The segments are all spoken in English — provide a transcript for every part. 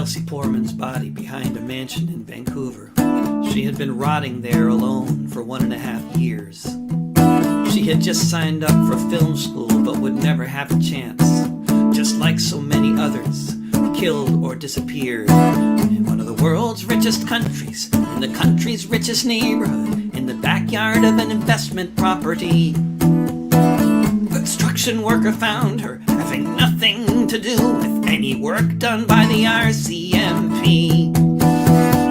Chelsea Poorman's body behind a mansion in Vancouver. She had been rotting there alone for 1.5 years. She had just signed up for film school but would never have a chance, just like so many others, killed or disappeared in one of the world's richest countries, in the country's richest neighborhood, in the backyard of an investment property. A construction worker found her having nothing to do with any work done by the RCMP.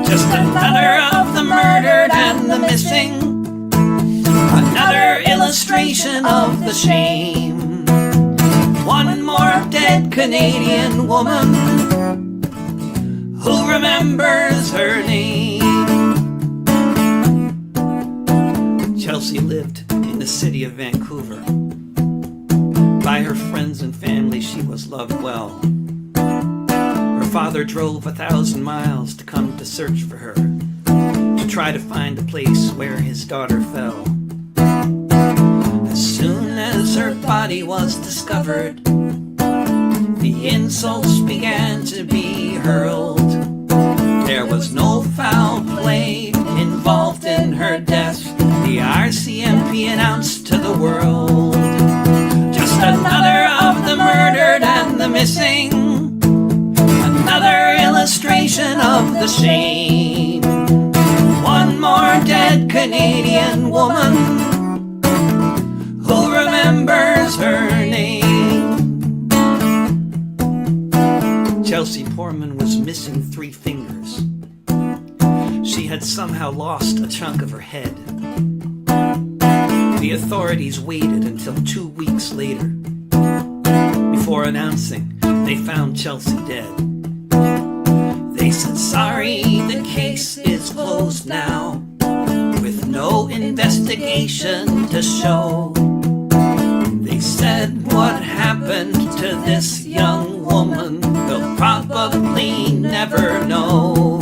Just another of the murdered and the missing, another illustration of the shame. One more dead Canadian woman who remembers her name. Chelsea lived in the city of Vancouver. By her friends and family, she was loved well. Her father drove 1,000 miles to come to search for her, to try to find a place where his daughter fell. As soon as her body was discovered, the insults began to be hurled. There was no foul play involved in her death, the RCMP announced to the world. Just another of the murdered and the missing, another illustration of the shame. One more dead Canadian woman who remembers her name. Chelsea Poorman was missing 3 fingers. She had somehow lost a chunk of her head. The authorities waited until 2 weeks later before announcing they found Chelsea dead. They said, "Sorry, the case is closed now, with no investigation to show." They said, "What happened to this young woman, we'll probably never know."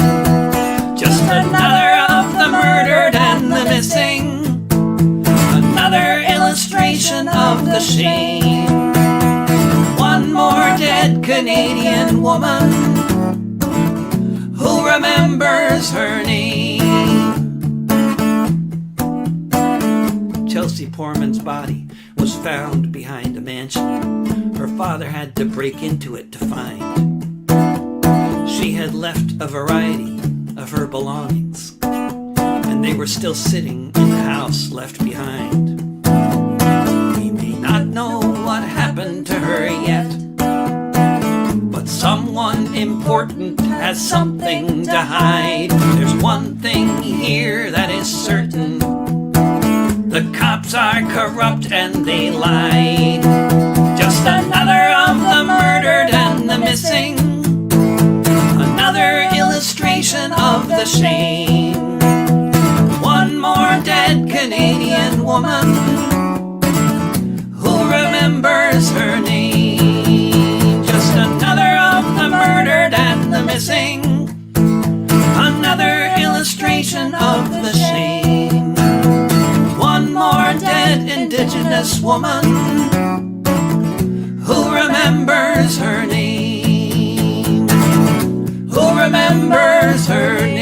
Just another of the murdered and the missing, another illustration of the shame. One more dead Canadian woman who remembers her name. Chelsea Poorman's body was found behind a mansion her father had to break into it to find. She had left a variety of her belongings, and they were still sitting in the house left behind. We may not know what happened to her yet, but someone important has something to hide. There's one thing here that is certain: the cops are corrupt and they lied. Just another of the murdered and the missing, another illustration of the shame. One more dead Canadian woman who remembers her name. Just another of the murdered and the missing, another illustration of the shame. One more dead indigenous woman who remembers her name. Who remembers her name.